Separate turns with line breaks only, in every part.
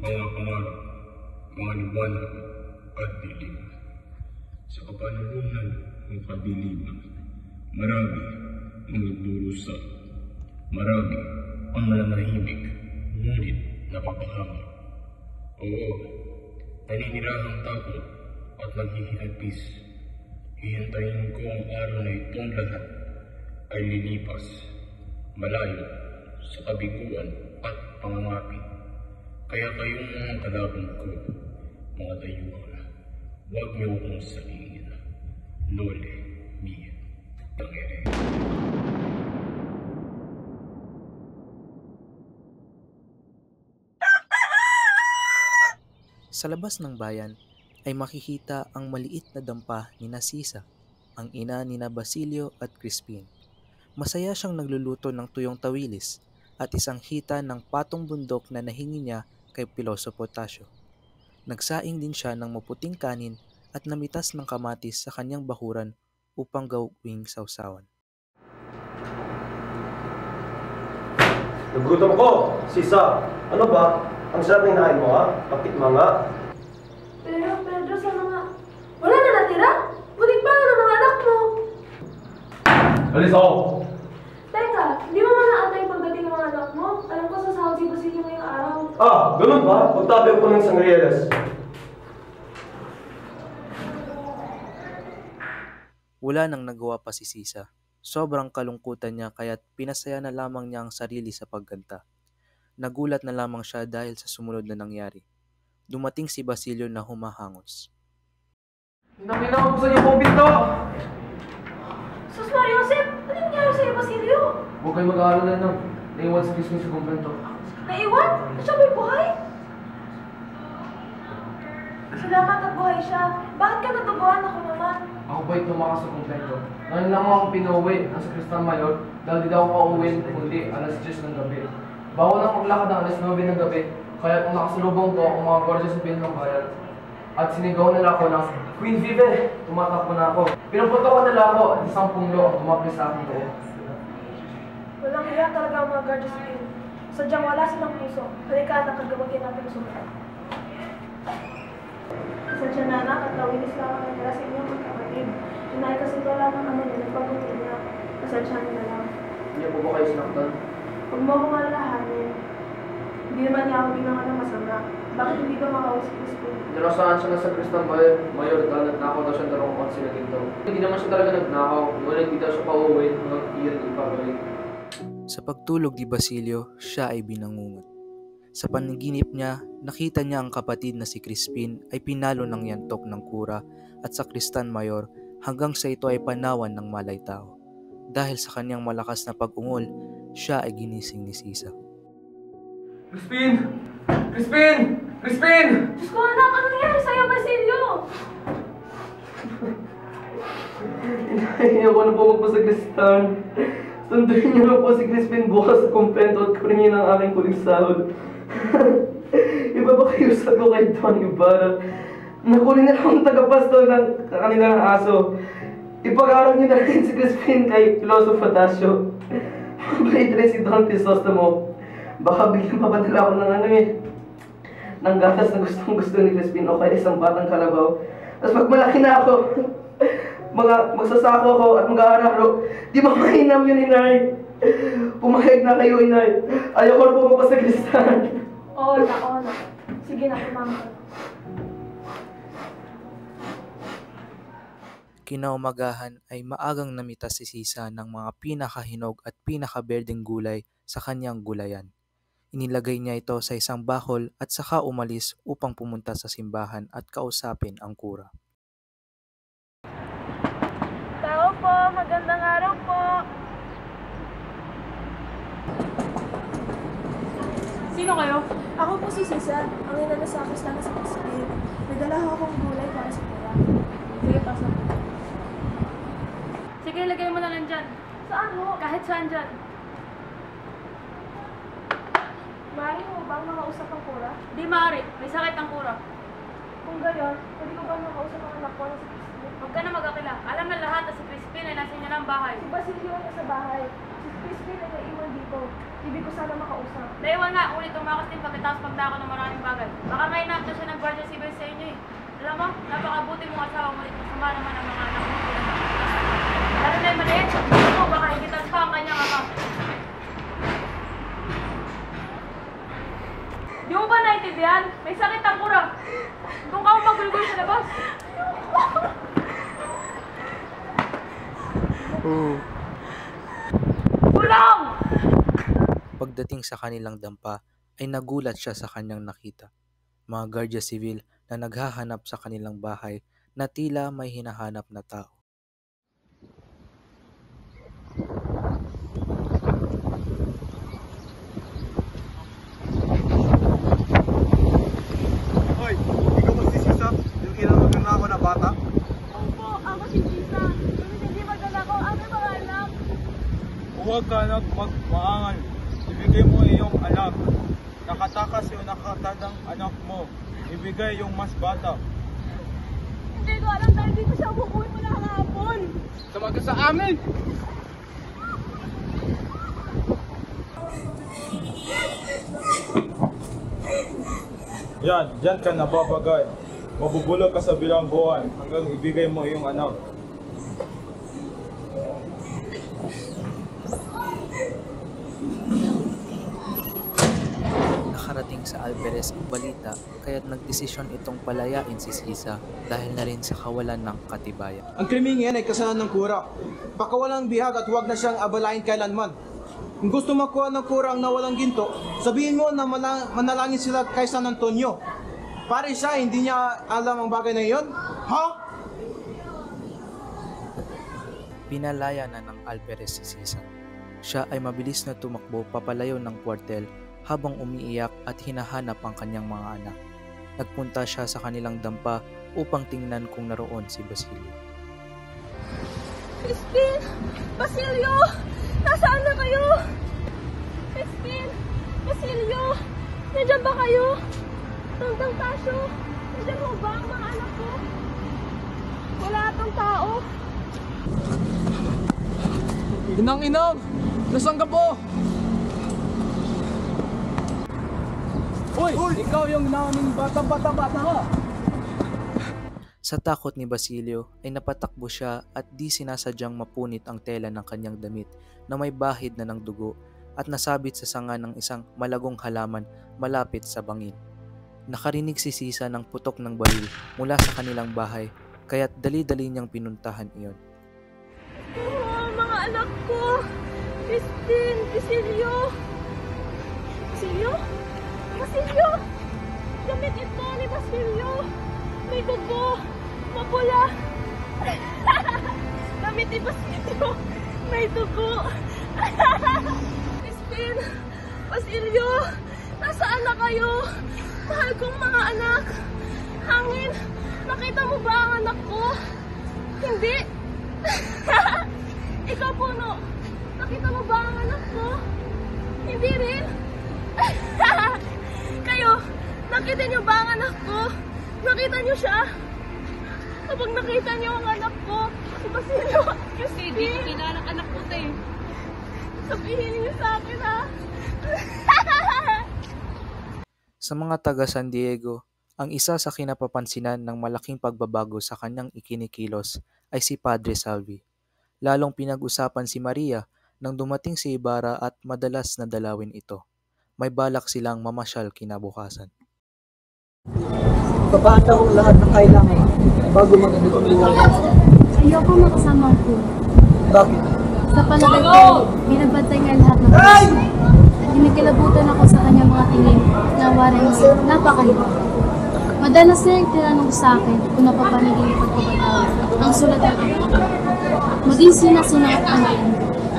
Mga pangarap, mga liwanag at dilim. Sa kapanahunan ng kadiliman, marami ang nagdurusa, marami ang nananahimik, ngunit napapahamak. Oo, naninirahang takot at naghihilagpis. Hihintayin ko ang araw na itong lahat ay lilipas, malayo sa kabiguan at pangangapit. Kaya kayong mga kalaban ko, mga dayuhan, huwag niyo akong salingin. Lole, Mia, Tangere.
Sa labas ng bayan ay makikita ang maliit na dampa ni Narcisa, ang ina ni Basilio at Crispin. Masaya siyang nagluluto ng tuyong tawilis at isang hita ng patong bundok na nahingi niya kay Pilosopo Tasio. Nagsaing din siya ng maputing kanin at namitas ng kamatis sa kanyang bakuran upang gawing sausawan.
Nagutom ko, Sisa. Ano ba? Ang sarap ng nain mo, ha? Pakit mga.
Pedro, sana nga. Wala na natira? Butik pa na ng mga anak mo.
Alis ako!
Teka, hindi mo man naantay pagdating ng mga anak mo? Alam ko sa sahod si Basilio ngayong araw.
Ganun ba? Pagtabi ko ng sangrieles.
Wala nang nagawa pa si Sisa. Sobrang kalungkutan niya kaya't pinasaya na lamang niya ang sarili sa pagganta. Nagulat na lamang siya dahil sa sumunod na nangyari. Dumating si Basilio na humahangos.
Hinang-hinang ko sa iyo kong pinto!
Sus Mariosep, ano nangyari sa'yo, Basilio?
Huwag kayo mag-aalala na. Naiwan sa Crispin sa kumpento.
Naiwan? Siya ba'y buhay? Salamat at buhay siya. Bakit ka natubuhan? Ako naman.
Ako ba'y tumakas sa kumpento? Ngayon lang ako pinauwi ng Sakristan Mayor dahil di daw ako pauwi kundi alas 10 ng gabi. Bawal lang maglakad ng alas 9 ng gabi, kaya kung nakasalubong ko ang mga gwardiya sa ng bayan. At sinigaw nila ako ng Queen Vive! Tumatakbo na ako. Pinupunto nila ako at isang punglo ang tumapli sa aking loob.
Walang hiya talaga ang mga guardias din. Sadyang wala silang puso. Halika anak, kagawagin natin ang sumunod. Sadya na anak at nawinis lang ang natira sa inyong magkapatid. Inay kasi ito lang ang ano niya, nagpagpuntin niya. Pasensya na lang.
Hindi po ba kayo sinaktan?
Huwag mo akong alalahanin. Hindi naman niya ako ginangan ng masama. Bakit hindi ka makawis si Crispin?
Nirasahan siya ng Sakristan Mayor dahil nagnakaw daw siya ng 2 na ginto. Hindi naman siya talaga nagnakaw, ngunit hindi daw siya pauwi hanggang iyan ipabalik.
Sa pagtulog ni Basilio, siya ay binangungot. Sa panaginip niya, nakita niya ang kapatid na si Crispin ay pinalo ng yantok ng kura at Sakristan Mayor hanggang sa ito ay panawan ng malay tao. Dahil sa kanyang malakas na pag-ungol, siya ay ginising ni Sisa.
Crispin! Crispin! Crispin!
Diyos ko anak, ano nangyari sa'yo, Basilio?
Ayaw ko na po magpasaglistan. Sunduin niyo na po si Crispin bukas sa kumpento at kunin ang aking kuling sahod. Ipapakiusap ko kay Don Ibarra. Nakunin na akong tagapastol ng kanilang aso. Ipag-aral niyo na rin si Crispin kay Pilosopo Tasio. Mabait rin si Don Crisostomo. Baka biglang papadala ako ng gatas na gustong-gusto ni Crispin o kaya isang batang kalabaw. Tapos pag malaki na ako, magsasako ako at mag-aararo. Di ba mainam yun, Inay? Pumayag na kayo, Inay. Ayaw ko na po mapasaglistan.
Oo na. Sige na, kumama.
Kinaumagahan ay maagang namita si Sisa ng mga pinakahinog at pinakaberdeng gulay sa kanyang gulayan. Inilagay niya ito sa isang bakol at saka umalis upang pumunta sa simbahan at kausapin ang kura.
Tao po, magandang araw po.
Sino kayo?
Ako po si Sisa, ang ina na sa akin na sa Crispin. May dala akong gulay para sa kura.
Sige, pasok. Sige, lagay mo na lang dyan.
Saan ho?
Kahit saan dyan.
Maaari mo bang makausap ang kura?
Di maaari, may sakit ang kura.
Kung gayon, pwede ko bang makausap ang anak ko na si Crispin?
Huwag ka na mag-akila. Alam na lahat na si Crispin ay nasa inyo ng bahay.
Si Basilio na sa bahay. Si Crispin ay naiwan dito. Ibig ko sana makausap.
Naiwan nga, ulit tumakas din pagkatapos pagdako ng maraming bagay. Baka may inapto siya ng guardia civil sa inyo eh. Alam mo, napakabuti mong asawa mo ulit masama naman ang mga anak mo. Lalo na yung maliit, mo baka higitan pa ang kanyang ama. Di mo ba naintindihan? May sakit ang kura. Doon ka mo magulgul sa labas. Tulong!
Pagdating sa kanilang dampa ay nagulat siya sa kanyang nakita. Mga Guardia Civil na naghahanap sa kanilang bahay na tila may hinahanap na tao.
Hoy, ikaw magsisisa? Yung kinamagana ako na bata?
Opo, ako si Sisa. Hindi magdala ko. Ano mga anak?
Huwag ka nagmagmaangal. Ibigay mo iyong anak. Nakatakas yung nakatadang anak mo. Ibigay yung mas bata.
Hindi ko alam dahil dito siya umuwi mo na kahapon.
Samaga sa amin! Yan, dyan ka nababagay. Mabubulog ka sa bilangguan hanggang ibigay mo iyong anak.
Nakarating sa Alvarez ang balita kaya't nagdesisyon itong palayain si Sisa dahil na rin sa kawalan ng katibayan.
Ang krimeng yan ay kasalanan ng kura. Pakawalang bihag at huwag na siyang abalain kailanman. Kung gusto makuha ng kura ang nawalang ginto, sabihin mo na manalangin sila kay San Antonio. Para siya, hindi niya alam ang bagay na iyon? Ha?
Pinalaya na ng Alvarez si Sisa. Siya ay mabilis na tumakbo papalayo ng kwartel habang umiiyak at hinahanap ang kanyang mga anak. Nagpunta siya sa kanilang dampa upang tingnan kung naroon si Basilio.
Crispin! Basilio! Nasaan na kayo? Crispin! Basilio! Nandiyan ba kayo? Tandang Tasyo! Nandiyan mo ba ang mga anak ko? Wala atang tao.
Inang! Nasaan ka po? Uy! Ikaw yung naming bata ha!
Sa takot ni Basilio ay napatakbo siya at di sinasadyang mapunit ang tela ng kanyang damit na may bahid na ng dugo at nasabit sa sanga ng isang malagong halaman malapit sa bangin. Nakarinig si Sisa ng putok ng baril mula sa kanilang bahay kaya't dali-dali niyang pinuntahan iyon.
Oh, mga anak ko! Crispin! Basilio! Basilio? Basilio! Damit ito ni Basilio! May dugo! Mapula! Damit ni Basilio! May dugo! Crispin! Basilio! Nasaan na kayo? Mahal kong mga anak! Hangin! Nakita mo ba ang anak ko? Hindi! Ikaw, Puno! Nakita mo ba ang anak ko? Hindi rin! Kayo! Nakita niyo ba ang anak ko? Nakita niyo siya? Kapag nakita niyo ang anak ko, si Basilio,
Kasi di ko kinala ang anak ko tayo.
sabihin niyo sa akin, ha?
Sa mga taga San Diego, ang isa sa kinapapansinan ng malaking pagbabago sa kanyang ikinikilos ay si Padre Salvi. Lalong pinag-usapan si Maria nang dumating si Ibarra at madalas na dalawin ito. May balak silang mamasyal kinabukasan.
Papahanda ko lahat ng kailangan bago mag-ano.
Ayoko makasama ang crew.
Bakit?
Sa palagay ko, binabantay nga lahat ng puso. Kinikilabutan ako sa kanyang mga tingin na waring napakahirap. Madalas na yung tinanong sa akin kung napapanigin yung pagpapatawad ang sulat ng aking. Maging sinasunuot natin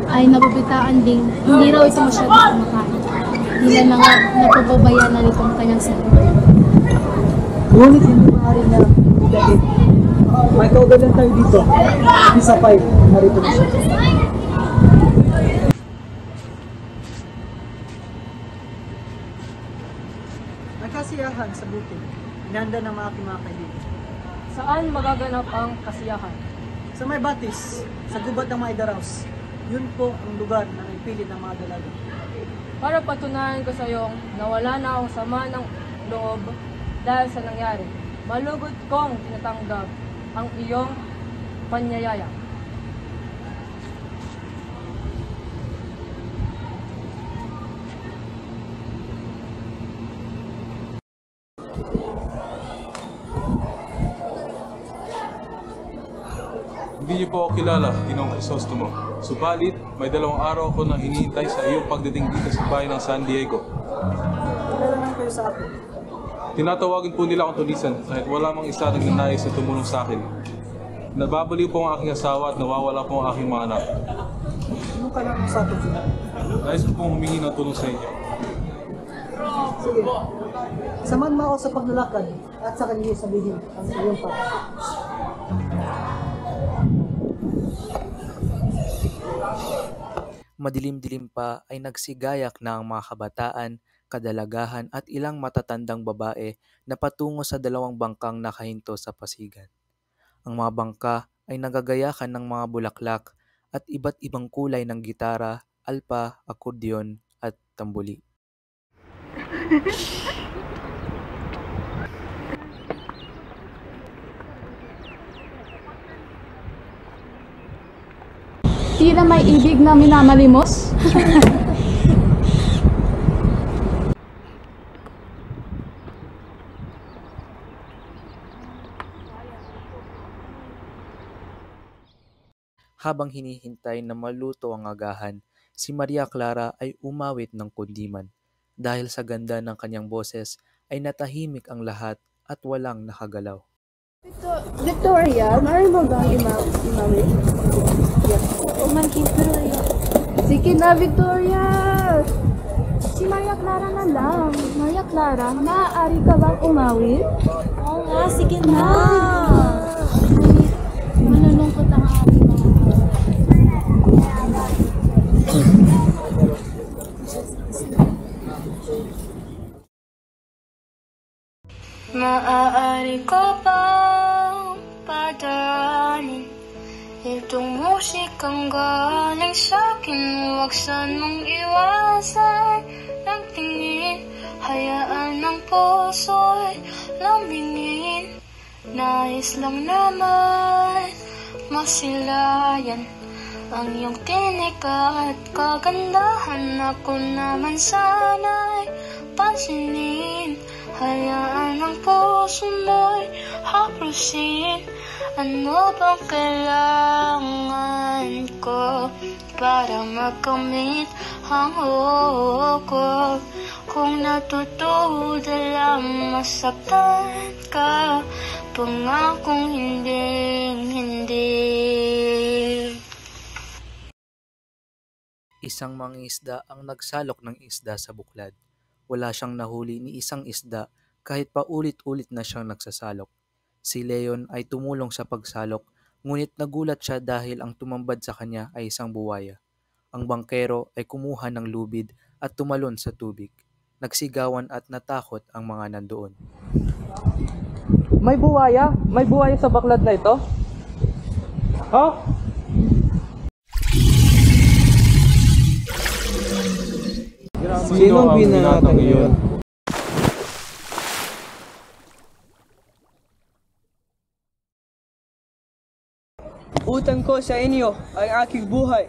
ay nababitaan ding hindi raw ito masyadong kumakain. Hindi na nga napababayanan itong kanyang sarili.
Ngunit hindi maaari na dahil may kaugalan tayo dito. Isa 5, narito na siya. May kasiyahan sa bukid. Inanda ng mga aking mga kaibigan.
Saan magaganap ang kasiyahan?
Sa may batis, sa gubat ng mga idaraos. Yun po ang lugar na naipilit ng mga dalaga.
Para patunayan ko sa iyong na wala na akong sama ng loob dahil sa nangyari. Malugod kong tinatanggap ang iyong panyayaya.
Hindi niyo po ako kilala, Ginoong Crisostomo. Subalit, may 2 araw ako nang hinihintay sa iyong pagdating dito sa bayan ng San Diego.
Kilala naman kayo sa akin.
Tinatawagin po nila akong tulisan kahit wala mang isa nagnanais na tumulong sa akin. Nababaliw po ang aking asawa at nawawala po ang aking mga anak.
Ano ka lang sa akin?
Nais ko pong humingi ng tulong sa inyo.
Sige. Samahan mo ako sa paglalakad at sa kanya sabihin ang iyong papa.
Madilim-dilim pa ay nagsigayak na ang mga kabataan, kadalagahan at ilang matatandang babae na patungo sa 2 bangkang nakahinto sa pasigan. Ang mga bangka ay nagagayakan ng mga bulaklak at iba't ibang kulay ng gitara, alpa, akordeon at tambuli.
Tila may ibig na minamalimos.
Habang hinihintay na maluto ang agahan, si Maria Clara ay umawit ng kundiman. Dahil sa ganda ng kanyang boses, ay natahimik ang lahat at walang nakagalaw.
Victoria, maaari mo bang imawit? Victoria. Sige na, Victoria! Si Maria Clara na lang. Maria Clara, maaari ka bang umawit? Oo nga, sige na! Malulungkot ang aking mga
Maaari ko bang padaanin itong musikang galing sa'kin? Huwag sanang iwasan ng tingin, hayaan ng puso'y lamingin. Nais lang naman masilayan ang iyong tinig at kagandahan. Ako naman sana'y pansinin, hayaan ang puso mo'y haplusin. Ano bang kailangan ko para makamit ang ko? Kung natutuwa lang masaktan ka, pangakong hindi.
Isang mangingisda ang nagsalok ng isda sa buklad. Wala siyang nahuli ni isang isda kahit pa ulit-ulit na siyang nagsasalok. Si Leon ay tumulong sa pagsalok, ngunit nagulat siya dahil ang tumambad sa kanya ay isang buwaya. Ang bangkero ay kumuha ng lubid at tumalon sa tubig. Nagsigawan at natakot ang mga nandoon.
May buwaya? May buwaya sa baklad na ito? Ha?
Sino ang binanatang iyon?
Utang ko sa inyo ang aking buhay.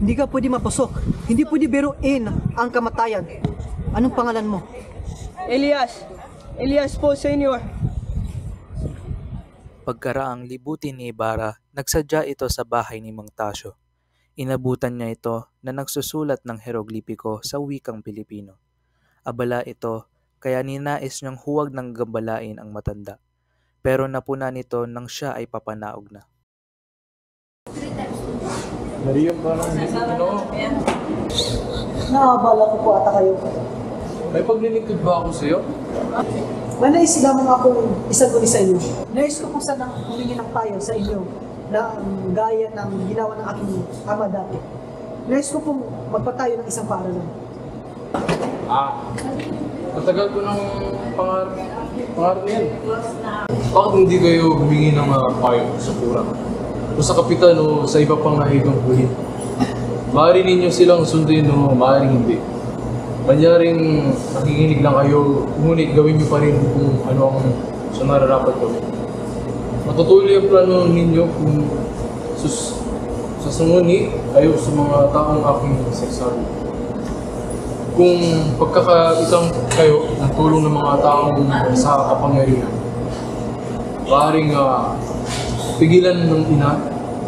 Hindi ka pwede mapasok. Hindi pwede biruin ang kamatayan. Anong pangalan mo?
Elias. Elias po, Senyor.
Pagkaraang libutin ni Ibarra, nagsadya ito sa bahay ni Mang Tasio. Inabutan niya ito na nagsusulat ng hieroglipiko sa wikang Pilipino. Abala ito, kaya ninais niyang huwag ng gambalain ang matanda. Pero napuna nito nang siya ay papanaog na.
Maria, parang
Nakabala ko po ata kayo.
may paglilingkod ba ako sa'yo?
Manais lamang akong isagot sa inyo. Nais ko kung saan humingi ng payo sa inyo na gaya ng ginawa ng aking ama dati. Nais ko pong magpatayo ng isang paaralan.
Matagal ko ng pangarap na yan. Bakit hindi kayo humingi ng payo sa kurang? O sa kapitan o sa iba pang nahigong huli? Maaari ninyo silang sunduin o maaari hindi. Manyaring nakikinig lang kayo, ngunit gawin niyo pa rin kung ano ang sa nararapat gawin. Matutuloy ang plano ninyo kung sasunguni kayo sa mga taong aking sinasabi. Kung pagkakaitang kayo ng tulong ng mga taong sa kapangyarihan, maaaring pigilan ng ina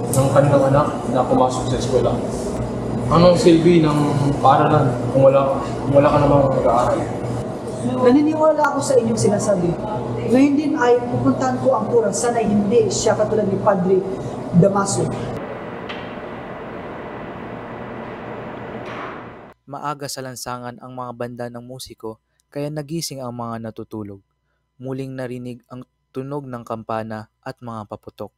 ng kanilang anak na pumasok sa eskwela. Anong silbi ng paaralan kung wala ka namang mag-aaral?
Naniniwala ako sa inyong sinasabi. Ngayon din ay pupuntahan ko ang kurang sana'y hindi siya katulad ni Padre Damaso.
Maaga sa lansangan ang mga banda ng musiko kaya nagising ang mga natutulog. Muling narinig ang tunog ng kampana at mga paputok.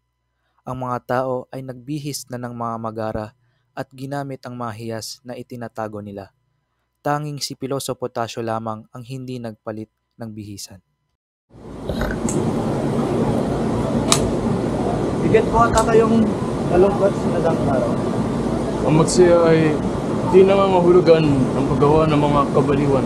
Ang mga tao ay nagbihis na ng mga magara at ginamit ang mga hiyas na itinatago nila. Tanging si Piloso Potasio lamang ang hindi nagpalit ng bihisan.
Bigat po ata kayong nalungkot sa nadang araw.
Ang magsaya ay di na mahulugan ang paggawa ng mga kabaliwan.